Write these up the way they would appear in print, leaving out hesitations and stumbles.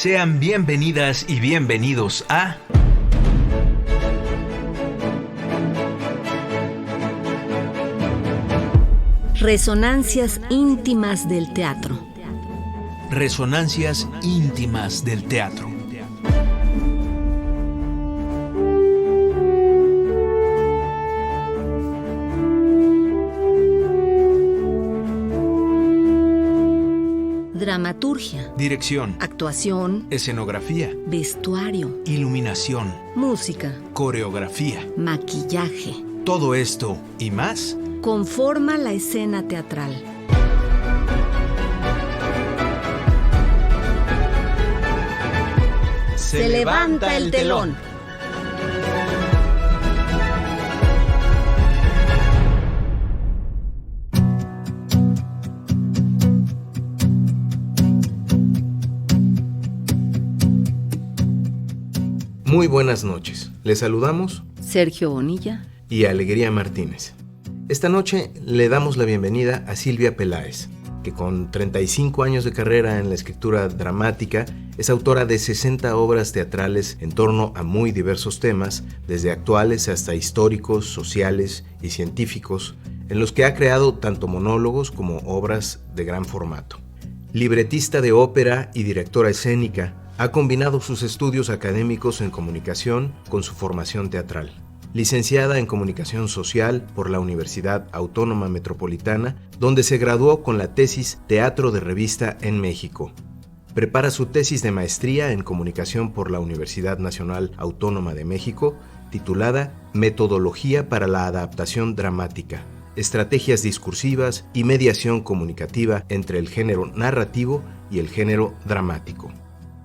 Sean bienvenidas y bienvenidos a Resonancias íntimas del teatro. Resonancias íntimas del teatro. Dramaturgia, Dirección, actuación, escenografía, vestuario, iluminación, música, coreografía. maquillaje. Todo esto y más Conforma la escena teatral. Se levanta el telón. Muy buenas noches. Les saludamos Sergio Bonilla y Alegría Martínez. Esta noche le damos la bienvenida a Silvia Peláez, que con 35 años de carrera en la escritura dramática es autora de 60 obras teatrales en torno a muy diversos temas, desde actuales hasta históricos, sociales y científicos, en los que ha creado tanto monólogos como obras de gran formato. Libretista de ópera y directora escénica, ha combinado sus estudios académicos en comunicación con su formación teatral. Licenciada en Comunicación Social por la Universidad Autónoma Metropolitana, donde se graduó con la tesis Teatro de Revista en México. Prepara su tesis de maestría en Comunicación por la Universidad Nacional Autónoma de México, titulada Metodología para la Adaptación Dramática, Estrategias Discursivas y Mediación Comunicativa entre el género narrativo y el género dramático.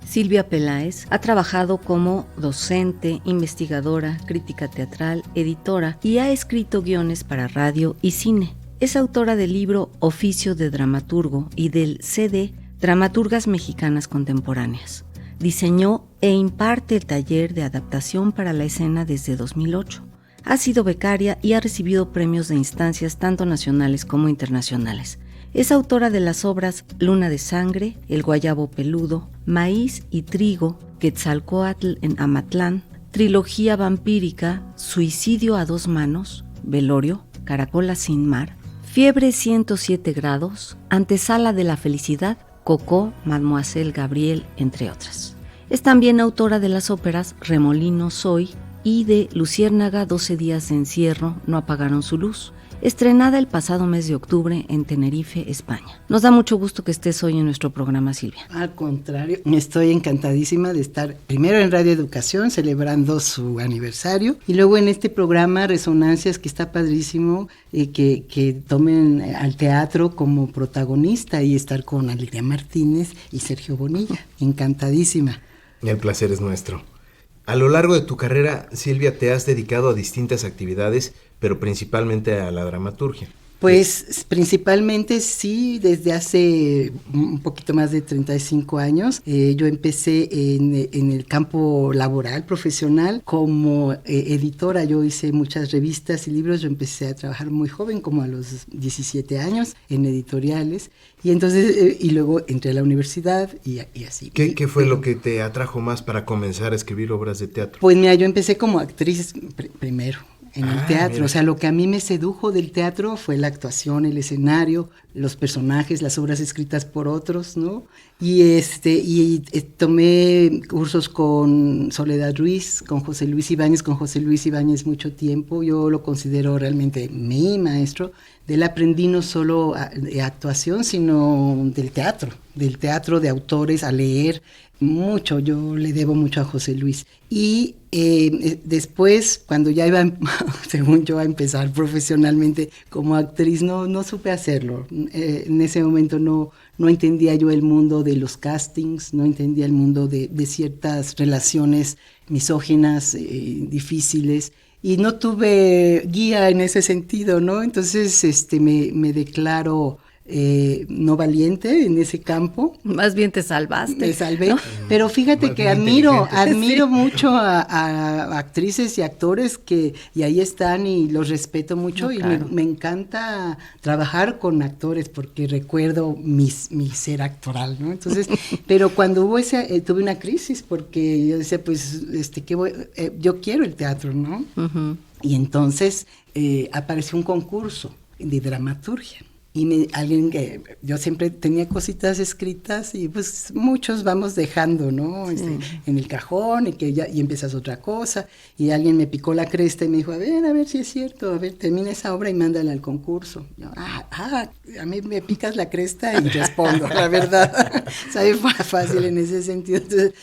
Silvia Peláez ha trabajado como docente, investigadora, crítica teatral, editora y ha escrito guiones para radio y cine. Es autora del libro Oficio de Dramaturgo y del CD Dramaturgas Mexicanas Contemporáneas. Diseñó e imparte el taller de adaptación para la escena desde 2008. Ha sido becaria y ha recibido premios de instancias tanto nacionales como internacionales. Es autora de las obras Luna de Sangre, El Guayabo Peludo, Maíz y Trigo, Quetzalcóatl en Amatlán, Trilogía Vampírica, Suicidio a dos manos, Velorio, Caracola sin mar, Fiebre 107 grados, Antesala de la felicidad, Cocó, Mademoiselle Gabriel, entre otras. Es también autora de las óperas Remolino Soy y de Luciérnaga 12 días de encierro, no apagaron su luz, estrenada el pasado mes de octubre en Tenerife, España. Nos da mucho gusto que estés hoy en nuestro programa, Silvia. Al contrario, estoy encantadísima de estar primero en Radio Educación celebrando su aniversario y luego en este programa Resonancias, que está padrísimo, que tomen al teatro como protagonista y estar con Alegría Martínez y Sergio Bonilla. Encantadísima. El placer es nuestro. A lo largo de tu carrera, Silvia, te has dedicado a distintas actividades, pero principalmente a la dramaturgia. Pues principalmente sí, desde hace un poquito más de 35 años. Yo empecé en el campo laboral, profesional, como editora. Yo hice muchas revistas y libros. Yo empecé a trabajar muy joven, como a los 17 años, en editoriales. Y entonces, y luego entré a la universidad y así. ¿Qué fue lo que te atrajo más para comenzar a escribir obras de teatro? Pues mira, yo empecé como actriz primero. En el teatro, mira. O sea, lo que a mí me sedujo del teatro fue la actuación, el escenario, los personajes, las obras escritas por otros, ¿no? Y tomé cursos con Soledad Ruiz, con José Luis Ibáñez mucho tiempo. Yo lo considero realmente mi maestro. De él aprendí no solo de actuación, sino del teatro de autores, a leer mucho. Yo le debo mucho a José Luis. Y después, cuando ya iba, según yo, a empezar profesionalmente como actriz, no supe hacerlo. En ese momento no entendía yo el mundo de los castings, no entendía el mundo de ciertas relaciones misóginas, difíciles. Y no tuve guía en ese sentido, ¿no? Entonces me declaro no valiente en ese campo. Más bien te salvaste. Me salvé, ¿no? pero fíjate Más que bien admiro inteligente. mucho a actrices y actores y ahí están y los respeto mucho, No, y claro. me encanta trabajar con actores porque recuerdo mi ser actoral, ¿no? Entonces, pero cuando hubo tuve una crisis porque yo decía, pues, yo quiero el teatro, ¿no? Ujú. Y entonces apareció un concurso de dramaturgia. Y alguien que yo siempre tenía cositas escritas y pues muchos vamos dejando, ¿no? En el cajón y empiezas otra cosa. Y alguien me picó la cresta y me dijo, a ver si es cierto, a ver, termina esa obra y mándala al concurso. Yo, a mí me picas la cresta y respondo, la verdad. ¿Sabes? Fue fácil en ese sentido. Entonces,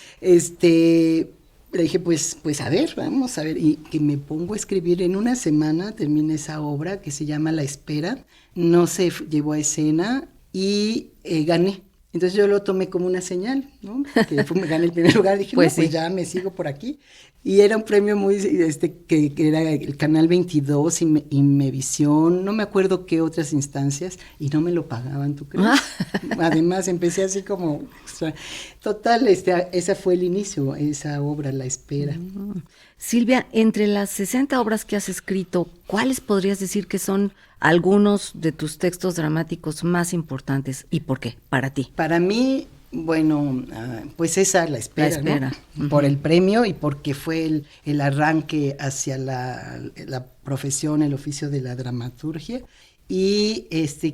le dije, pues a ver, vamos a ver, y que me pongo a escribir. En una semana terminé esa obra que se llama La Espera, no se llevó a escena y gané. Entonces yo lo tomé como una señal, ¿no? Que me gané el primer lugar, dije, Pues pues sí. ya me sigo por aquí. Y era un premio muy, que era el Canal 22 y Mevisión, no me acuerdo qué otras instancias, y no me lo pagaban, ¿tú crees? Además empecé así como, total, ese fue el inicio, esa obra, La Espera. Silvia, entre las 60 obras que has escrito, ¿cuáles podrías decir que son algunos de tus textos dramáticos más importantes y por qué, para ti? Para mí, bueno, pues esa La Espera, La Espera. ¿no? Ujú. Por el premio y porque fue el arranque hacia la profesión, el oficio de la dramaturgia. Y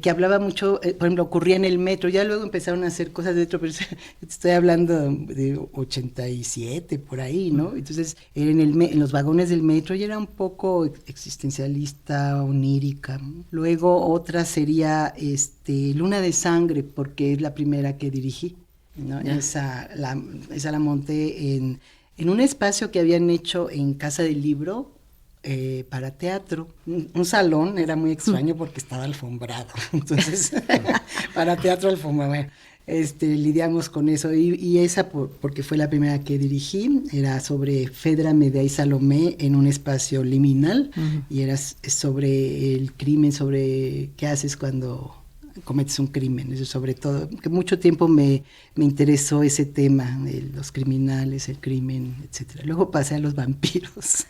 que hablaba mucho, por ejemplo, ocurría en el metro, ya luego empezaron a hacer cosas dentro, pero estoy hablando de 87, por ahí, ¿no? Entonces, era en los vagones del metro y era un poco existencialista, onírica. Luego otra sería Luna de Sangre, porque es la primera que dirigí, ¿no? Ya. Esa la monté en un espacio que habían hecho en Casa del Libro, para teatro. Un salón era muy extraño porque estaba alfombrado. Entonces, para teatro alfombrado. Bueno, lidiamos con eso. Y esa, porque fue la primera que dirigí, era sobre Fedra, Medea y Salomé en un espacio liminal. Ujú. Y era sobre el crimen, sobre qué haces cuando cometes un crimen, eso sobre todo, que mucho tiempo me interesó ese tema de los criminales, el crimen, etcétera. Luego pasé a los vampiros.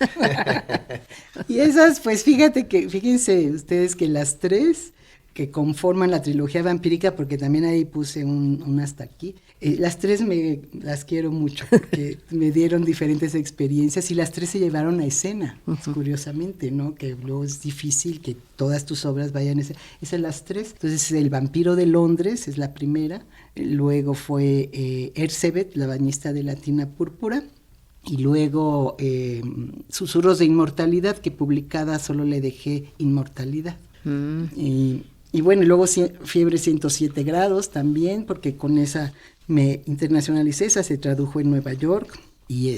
Y esas, pues fíjense ustedes que las tres que conforman la trilogía vampírica, porque también ahí puse un hasta aquí, las tres las quiero mucho, porque me dieron diferentes experiencias y las tres se llevaron a escena, curiosamente, ¿no? Que luego es difícil que todas tus obras vayan a escena. Esas las tres. Entonces, El vampiro de Londres es la primera, luego fue Erzsébet, la bañista de la tina púrpura, y luego Susurros de Inmortalidad, que publicada solo le dejé Inmortalidad. Y bueno, y luego Fiebre 107 grados también, porque con esa me internacionalicé, esa se tradujo en Nueva York, y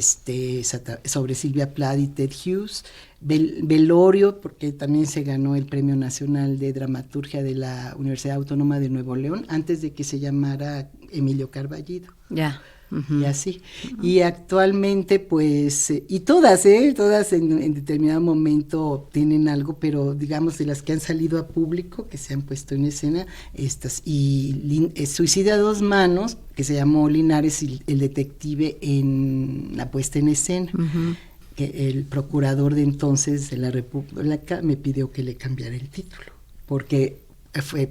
sobre Silvia Plath y Ted Hughes. Velorio, porque también se ganó el Premio Nacional de Dramaturgia de la Universidad Autónoma de Nuevo León, antes de que se llamara Emilio Carballido. Ya. Y así. Y actualmente, pues, y todas en determinado momento tienen algo, pero digamos de las que han salido a público, que se han puesto en escena, estas. Y Suicida a dos manos, que se llamó Linares, el detective en la puesta en escena. Ujú. Que el procurador de entonces de la República me pidió que le cambiara el título, porque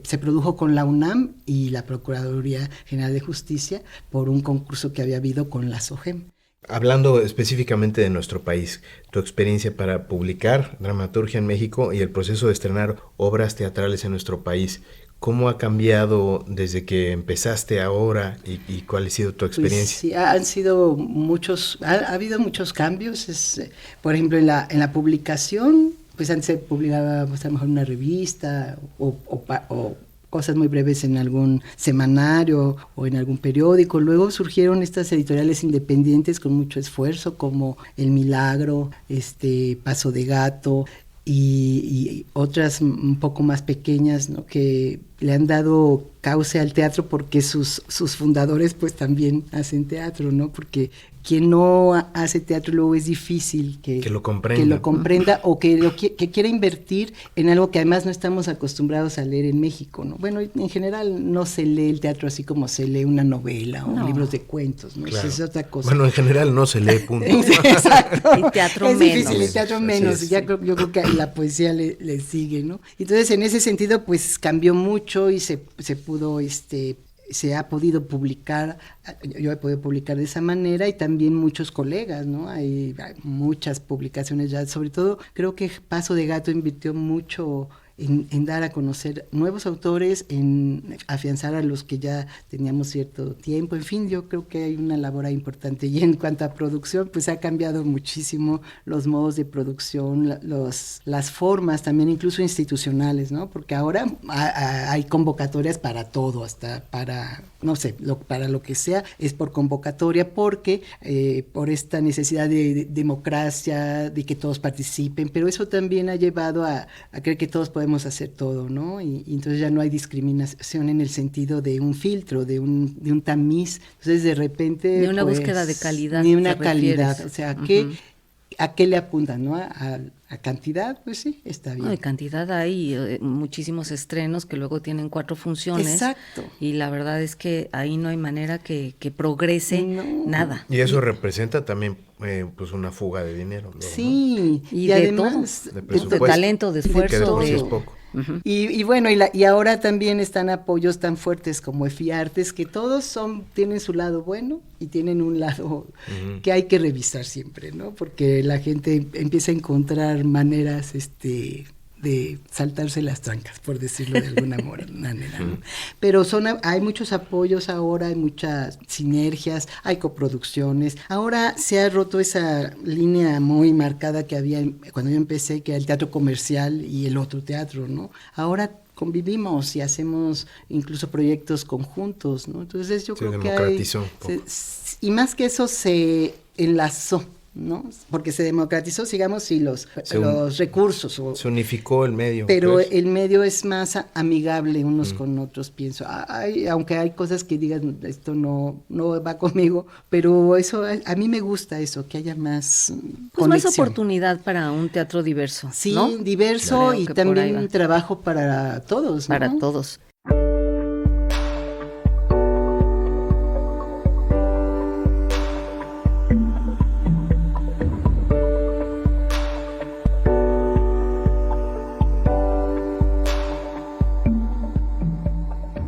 se produjo con la UNAM y la Procuraduría General de Justicia por un concurso que había habido con la SOGEM. Hablando específicamente de nuestro país, tu experiencia para publicar dramaturgia en México y el proceso de estrenar obras teatrales en nuestro país, ¿cómo ha cambiado desde que empezaste ahora y cuál ha sido tu experiencia? Pues sí, han sido ha habido muchos cambios. Por ejemplo, en la publicación, pues antes se publicaba pues, a lo mejor una revista o cosas muy breves en algún semanario o en algún periódico. Luego surgieron estas editoriales independientes con mucho esfuerzo, como El Milagro, Paso de Gato, y otras un poco más pequeñas, ¿no? que le han dado cauce al teatro porque sus fundadores pues también hacen teatro, ¿no? Porque quien no hace teatro luego es difícil que lo comprenda o que quiera invertir en algo que además no estamos acostumbrados a leer en México, ¿no? Bueno, en general no se lee el teatro así como se lee una novela o libros de cuentos, ¿no? Claro. Eso es otra cosa. Bueno, en general no se lee, punto. Exacto. Y teatro es menos. difícil, el teatro menos. Es. Yo creo que la poesía le sigue, ¿no? Entonces, en ese sentido, pues cambió mucho y se pudo, se ha podido publicar, yo he podido publicar de esa manera y también muchos colegas, ¿no? Hay muchas publicaciones ya, sobre todo creo que Paso de Gato invirtió mucho en dar a conocer nuevos autores, en afianzar a los que ya teníamos cierto tiempo, en fin, yo creo que hay una labor importante. Y en cuanto a producción, pues ha cambiado muchísimo los modos de producción, las formas también incluso institucionales, ¿no? Porque ahora hay convocatorias para todo, hasta para, no sé, para lo que sea, es por convocatoria, porque por esta necesidad de democracia, de que todos participen, pero eso también ha llevado a creer que todos podemos hacer todo, ¿no? Y entonces ya no hay discriminación en el sentido de un filtro, de un tamiz. Entonces de repente ni una pues, búsqueda de calidad. Ni una calidad. refieres. O sea, ¿a qué le apuntan, no? A cantidad, pues sí, está bien. No, de cantidad hay muchísimos estrenos que luego tienen 4 funciones. Exacto. Y la verdad es que ahí no hay manera que progrese nada. Y eso representa también pues una fuga de dinero. ¿No? Sí. Y de además, todo, de talento, de esfuerzo. Que de por sí de- es poco. Y bueno, y ahora también están apoyos tan fuertes como EFIARTES, que todos tienen su lado bueno y tienen un lado que hay que revisar siempre, ¿no? Porque la gente empieza a encontrar maneras de saltarse las trancas, por decirlo de alguna manera, ¿no? Pero hay muchos apoyos ahora, hay muchas sinergias, hay coproducciones. Ahora se ha roto esa línea muy marcada que había cuando yo empecé, que era el teatro comercial y el otro teatro, ¿no? Ahora convivimos y hacemos incluso proyectos conjuntos, ¿no? Entonces yo creo que democratizó un poco. y más que eso se enlazó, ¿no? Porque se democratizó, digamos, y los recursos. Se unificó el medio. Pero pues. el medio es más amigable unos con otros, pienso. Aunque hay cosas que digan, esto no va conmigo, pero eso, a mí me gusta eso, que haya más Pues más conexión. oportunidad para un teatro diverso, Sí, ¿no? diverso Creo y que por ahí también va. un trabajo para todos, ¿no? Para todos.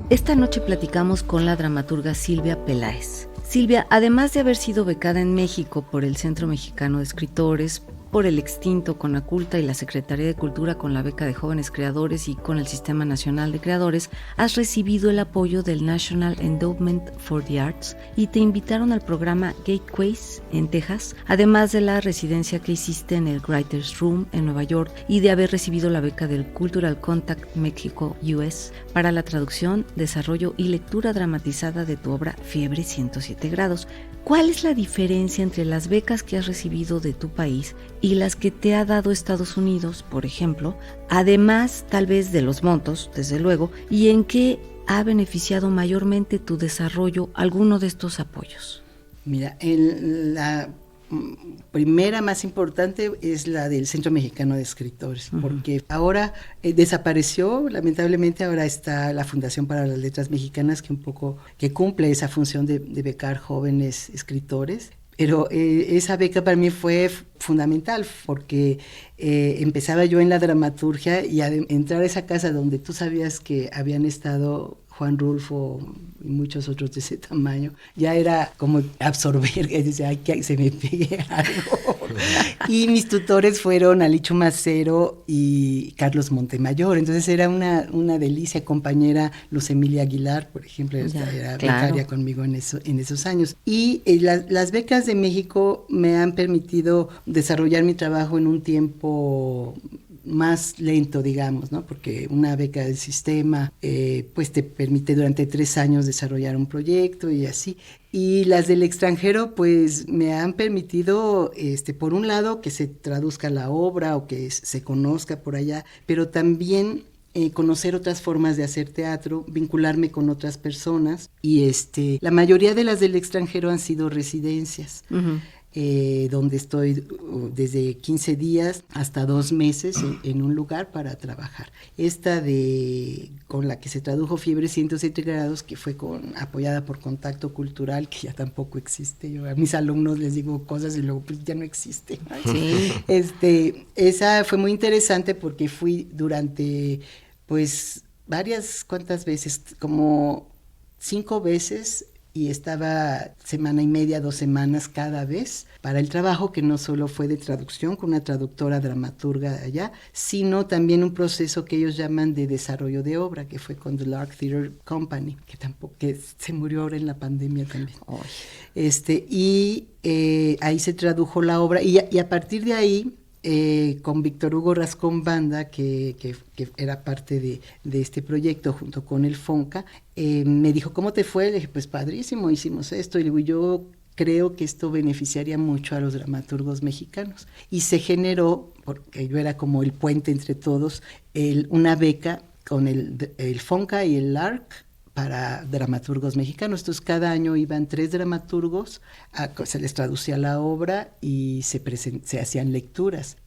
Esta noche platicamos con la dramaturga Silvia Peláez. Silvia, además de haber sido becada en México por el Centro Mexicano de Escritores, por el extinto Conaculta y la Secretaría de Cultura con la beca de jóvenes creadores y con el Sistema Nacional de Creadores, has recibido el apoyo del National Endowment for the Arts y te invitaron al programa Gateways en Texas, además de la residencia que hiciste en el Writers Room en Nueva York y de haber recibido la beca del Cultural Contact México US para la traducción, desarrollo y lectura dramatizada de tu obra Fiebre 107 grados. ¿Cuál es la diferencia entre las becas que has recibido de tu país y las que te ha dado Estados Unidos, por ejemplo? Además, tal vez de los montos, desde luego, y en qué ha beneficiado mayormente tu desarrollo alguno de estos apoyos. Mira, la primera más importante es la del Centro Mexicano de Escritores, porque ahora desapareció, lamentablemente ahora está la Fundación para las Letras Mexicanas que cumple esa función de becar jóvenes escritores. Pero esa beca para mí fue fundamental porque empezaba yo en la dramaturgia y entrar a esa casa donde tú sabías que habían estado Juan Rulfo y muchos otros de ese tamaño, ya era como absorber, que decía, ay, que se me pegue algo. Y mis tutores fueron Alicho Macero y Carlos Montemayor, entonces era una delicia. Compañera Luz Emilia Aguilar, por ejemplo, era becaria conmigo en esos años. Y las becas de México me han permitido desarrollar mi trabajo en un tiempo más lento, digamos, ¿no? Porque una beca del sistema pues te permite durante 3 años desarrollar un proyecto y así. Y las del extranjero pues me han permitido, por un lado, que se traduzca la obra o que se conozca por allá, pero también conocer otras formas de hacer teatro, vincularme con otras personas, y la mayoría de las del extranjero han sido residencias. Ujú. Donde estoy desde 15 días hasta 2 meses en un lugar para trabajar. Esta con la que se tradujo Fiebre 107 grados, que fue apoyada por Contacto Cultural, que ya tampoco existe. Yo a mis alumnos les digo cosas y luego pues ya no existe. Sí. Esa fue muy interesante porque fui durante pues ¿cuántas veces? Como 5 veces, y estaba semana y media, 2 semanas cada vez para el trabajo, que no solo fue de traducción con una traductora dramaturga de allá, sino también un proceso que ellos llaman de desarrollo de obra, que fue con The Lark Theatre Company, que se murió ahora en la pandemia también. Ahí se tradujo la obra, y a partir de ahí, con Víctor Hugo Rascón Banda, que era parte de este proyecto junto con el FONCA, me dijo, ¿cómo te fue? Le dije, pues padrísimo, hicimos esto. Y le digo, yo creo que esto beneficiaría mucho a los dramaturgos mexicanos. Y se generó, porque yo era como el puente entre todos, una beca con el FONCA y el LARC para dramaturgos mexicanos. Entonces cada año iban 3 dramaturgos, se les traducía la obra y se hacían lecturas.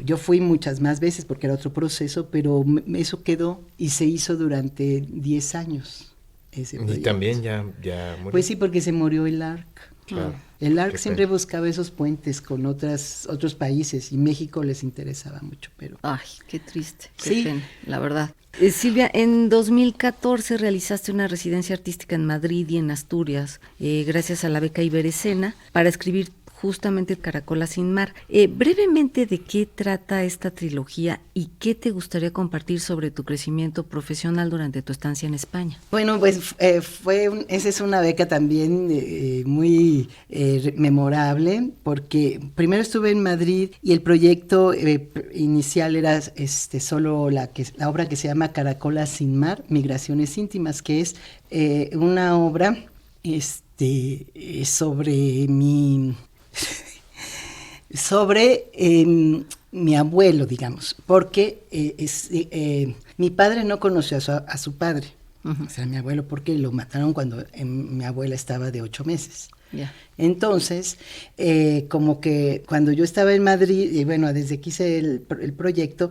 Yo fui muchas más veces porque era otro proceso, pero eso quedó y se hizo durante 10 años. Ese Y proyecto. también ya murió. Pues sí, porque se murió el ARC. Claro. El ARC Qué siempre pena. buscaba esos puentes con otros países, y México les interesaba mucho, pero... Ay, qué triste, qué Sí. pena, la verdad. Silvia, en 2014 realizaste una residencia artística en Madrid y en Asturias, gracias a la beca Iberescena, para escribir justamente Caracola sin mar. Brevemente, ¿de qué trata esta trilogía y qué te gustaría compartir sobre tu crecimiento profesional durante tu estancia en España? Bueno, pues esa es una beca también muy memorable, porque primero estuve en Madrid y el proyecto inicial era solo la obra que se llama Caracola sin mar, Migraciones íntimas, que es una obra sobre mi abuelo, digamos, porque mi padre no conoció a su padre, o sea, mi abuelo, porque lo mataron cuando mi abuela estaba de 8 meses. Yeah. Entonces, como que cuando yo estaba en Madrid, y bueno, desde que hice el proyecto,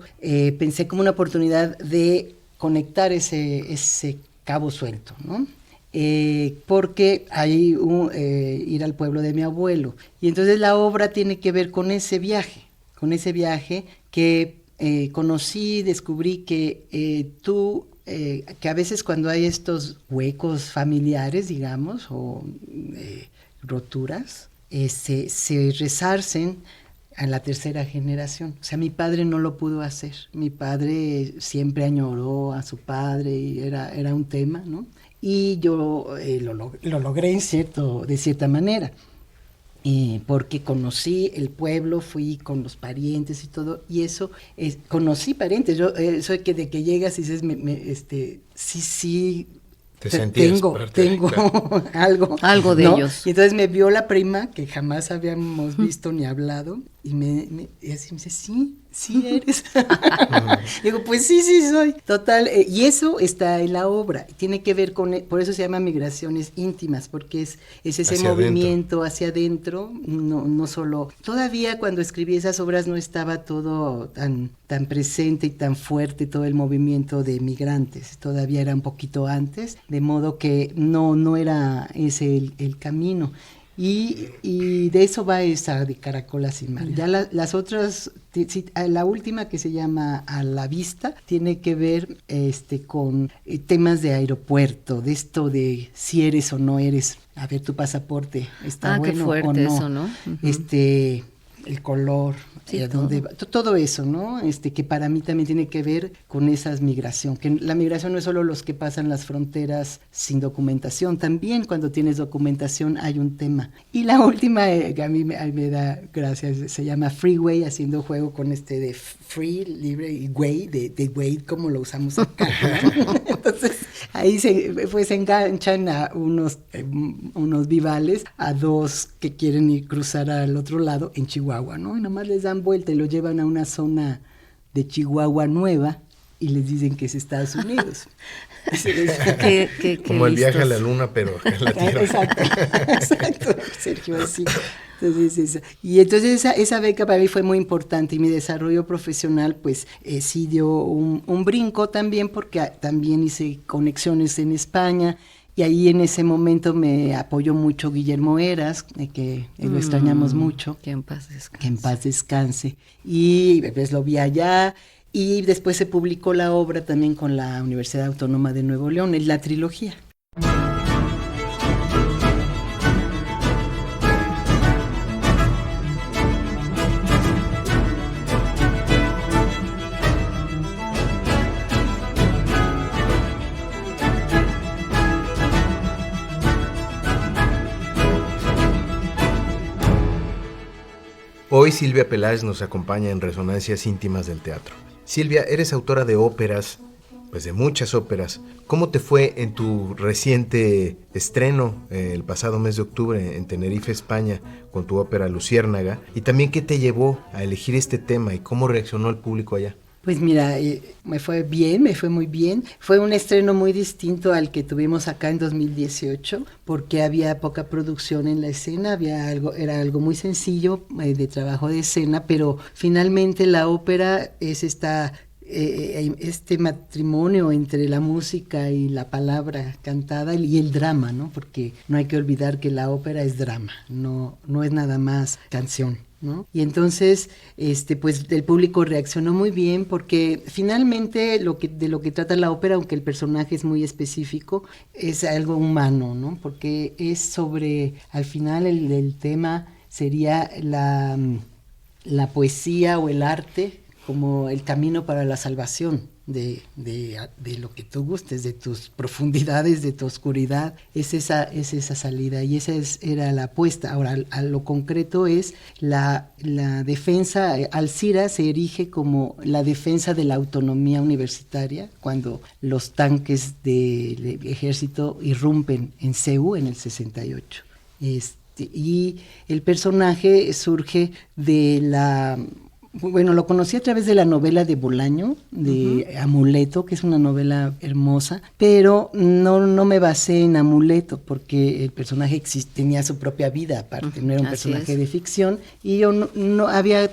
pensé como una oportunidad de conectar ese cabo suelto, ¿no? Porque hay ir al pueblo de mi abuelo. Y entonces la obra tiene que ver con ese viaje que conocí, descubrí que que a veces cuando hay estos huecos familiares, digamos, o roturas, se resarcen a la tercera generación. O sea, mi padre no lo pudo hacer. Mi padre siempre añoró a su padre y era un tema, ¿no? Y yo lo logré de cierta manera, porque conocí el pueblo, fui con los parientes y todo, y eso, conocí parientes. Yo soy de que llegas y dices, sí, Te sentías tengo algo de ¿no? ellos. Y entonces me vio la prima, que jamás habíamos visto ni hablado, y y así me dice, sí eres. Digo, pues sí soy. Total, y eso está en la obra. Tiene que ver por eso se llama Migraciones íntimas, porque es ese Hacia movimiento hacia adentro, no solo. Todavía cuando escribí esas obras no estaba todo tan presente y tan fuerte, todo el movimiento de migrantes. Todavía era un poquito antes, de modo que no era ese el camino. Y de eso va esa de Caracola sin mar. Ya las otras, la última, que se llama A la vista, tiene que ver con temas de aeropuerto, de esto de si eres o no eres, a ver tu pasaporte, está bueno qué fuerte o no, eso, ¿no? el color, Sí, dónde va, todo eso, ¿no? Que para mí también tiene que ver con esas migración, que la migración no es solo los que pasan las fronteras sin documentación, también cuando tienes documentación hay un tema. Y la última, que a mí me da gracia, se llama Freeway, haciendo juego con de free, libre, y way, de way, como lo usamos acá, ¿no? Entonces, ahí se enganchan a unos vivales, a 2 que quieren cruzar al otro lado en Chihuahua, ¿no? Y nomás les dan vuelta y lo llevan a una zona de Chihuahua nueva, y les dicen que es Estados Unidos. Como el viaje a la listos. luna, pero en la Tierra. Exacto, Sergio, así. Entonces esa beca para mí fue muy importante y mi desarrollo profesional pues sí dio un brinco también porque también hice conexiones en España y ahí en ese momento me apoyó mucho Guillermo Heras, que lo extrañamos mucho. Que en paz descanse. Que en paz descanse. Y pues lo vi allá. Y después se publicó la obra también con la Universidad Autónoma de Nuevo León, en la trilogía. Hoy Silvia Peláez nos acompaña en Resonancias Íntimas del Teatro. Silvia, eres autora de óperas, pues de muchas óperas. ¿Cómo te fue en tu reciente estreno el pasado mes de octubre en Tenerife, España, con tu ópera Luciérnaga? Y también, ¿qué te llevó a elegir este tema y cómo reaccionó el público allá? Pues mira, me fue muy bien. Fue un estreno muy distinto al que tuvimos acá en 2018, porque había poca producción en la escena, era algo muy sencillo de trabajo de escena, pero finalmente la ópera es este matrimonio entre la música y la palabra cantada y el drama, ¿no? Porque no hay que olvidar que la ópera es drama, no es nada más canción, ¿no? Y entonces pues el público reaccionó muy bien porque finalmente de lo que trata la ópera, aunque el personaje es muy específico, es algo humano, ¿no? Porque es sobre, al final el tema sería la poesía o el arte como el camino para la salvación de lo que tú gustes, de tus profundidades, de tu oscuridad. Es esa salida y era la apuesta. Ahora, a lo concreto es la defensa. Alcira se erige como la defensa de la autonomía universitaria cuando los tanques del ejército irrumpen en Ceú en el 68. Y el personaje surge lo conocí a través de la novela de Bolaño, de Amuleto, que es una novela hermosa, pero no me basé en Amuleto, porque el personaje tenía su propia vida aparte, no era un personaje de ficción, y yo no había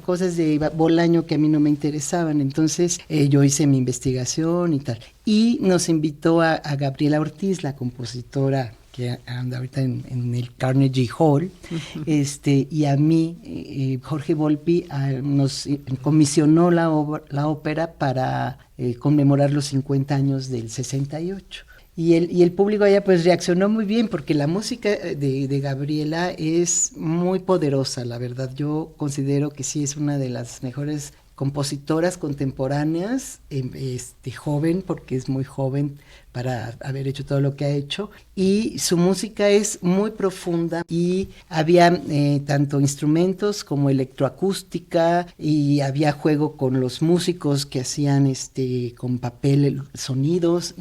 cosas de Bolaño que a mí no me interesaban, entonces yo hice mi investigación y tal. Y nos invitó a Gabriela Ortiz, la compositora que anda ahorita en el Carnegie Hall, y a mí, Jorge Volpi, nos comisionó la ópera para conmemorar los 50 años del 68. Y el público allá pues reaccionó muy bien porque la música de Gabriela es muy poderosa, la verdad. Yo considero que sí es una de las mejores compositoras contemporáneas, joven, porque es muy joven para haber hecho todo lo que ha hecho, y su música es muy profunda y había tanto instrumentos como electroacústica y había juego con los músicos que hacían con papel sonidos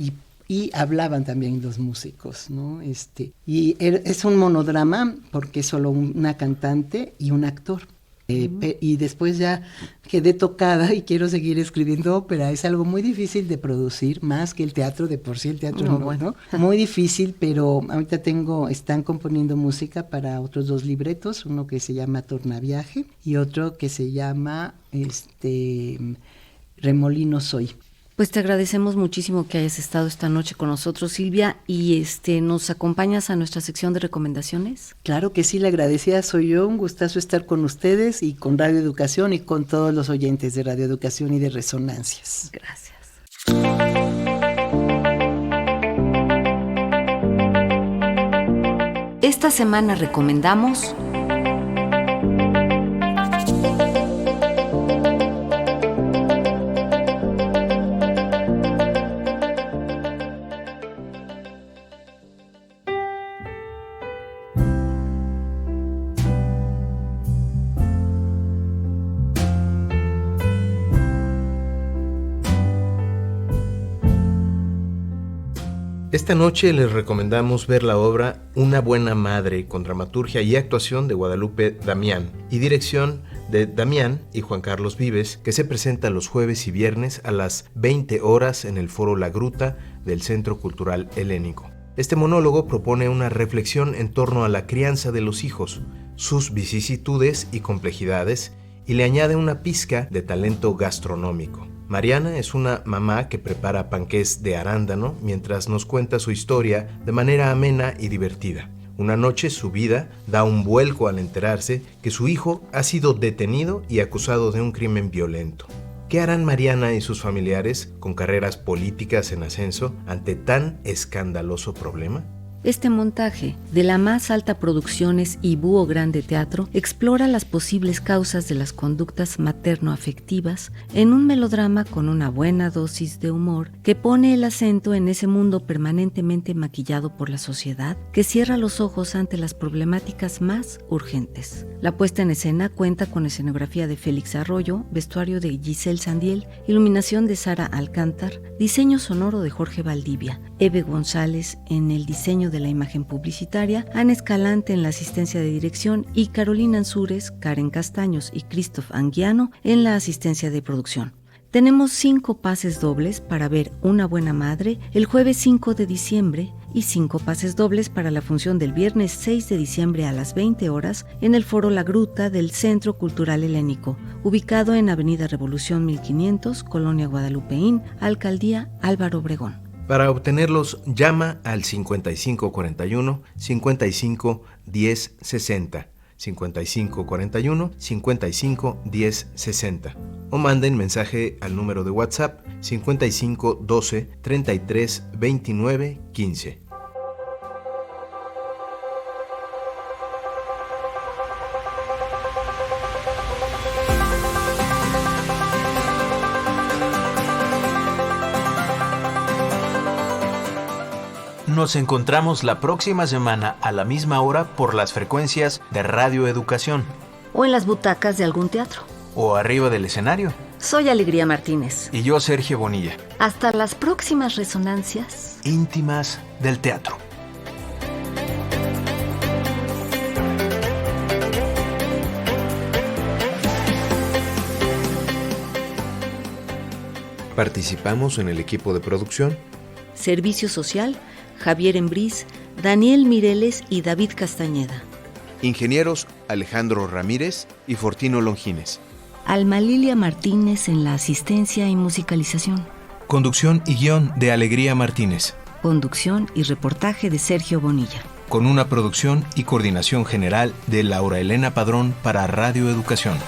y hablaban también los músicos, ¿no? Y es un monodrama porque es solo una cantante y un actor. Y después ya quedé tocada y quiero seguir escribiendo ópera. Es algo muy difícil de producir, más que el teatro, de por sí el teatro no, bueno, muy difícil, pero ahorita están componiendo música para otros 2 libretos, uno que se llama Tornaviaje y otro que se llama Remolino Soy. Pues te agradecemos muchísimo que hayas estado esta noche con nosotros, Silvia, y ¿nos acompañas a nuestra sección de recomendaciones? Claro que sí, la agradecida soy yo, un gustazo estar con ustedes y con Radio Educación y con todos los oyentes de Radio Educación y de Resonancias. Gracias. Esta semana recomendamos Esta noche les recomendamos ver la obra Una buena madre, con dramaturgia y actuación de Guadalupe Damián y dirección de Damián y Juan Carlos Vives, que se presenta los jueves y viernes a las 20 horas en el Foro La Gruta del Centro Cultural Helénico. Este monólogo propone una reflexión en torno a la crianza de los hijos, sus vicisitudes y complejidades, y le añade una pizca de talento gastronómico. Mariana es una mamá que prepara panqués de arándano mientras nos cuenta su historia de manera amena y divertida. Una noche su vida da un vuelco al enterarse que su hijo ha sido detenido y acusado de un crimen violento. ¿Qué harán Mariana y sus familiares con carreras políticas en ascenso ante tan escandaloso problema? Este montaje, de la más alta Producciones y Búho Grande Teatro, explora las posibles causas de las conductas materno-afectivas en un melodrama con una buena dosis de humor que pone el acento en ese mundo permanentemente maquillado por la sociedad que cierra los ojos ante las problemáticas más urgentes. La puesta en escena cuenta con escenografía de Félix Arroyo, vestuario de Giselle Sandiel, iluminación de Sara Alcántar, diseño sonoro de Jorge Valdivia, Eve González en el diseño de la imagen publicitaria, Ana Escalante en la asistencia de dirección y Carolina Ansúrez, Karen Castaños y Christoph Anguiano en la asistencia de producción. Tenemos 5 pases dobles para ver Una buena madre el jueves 5 de diciembre y 5 pases dobles para la función del viernes 6 de diciembre a las 20 horas en el Foro La Gruta del Centro Cultural Helénico, ubicado en Avenida Revolución 1500, Colonia Guadalupeín, Alcaldía Álvaro Obregón. Para obtenerlos, llama al 5541 55 10 60, 5541 55 10 60, o manden mensaje al número de WhatsApp 55 12 33 29 15. Nos encontramos la próxima semana a la misma hora por las frecuencias de Radio Educación. O en las butacas de algún teatro. O arriba del escenario. Soy Alegría Martínez. Y yo, Sergio Bonilla. Hasta las próximas resonancias íntimas del teatro. Participamos en el equipo de producción. Servicio Social, Javier Embriz, Daniel Mireles y David Castañeda. Ingenieros Alejandro Ramírez y Fortino Longines. Alma Lilia Martínez en la asistencia y musicalización. Conducción y guión de Alegría Martínez. Conducción y reportaje de Sergio Bonilla. Con una producción y coordinación general de Laura Elena Padrón para Radio Educación.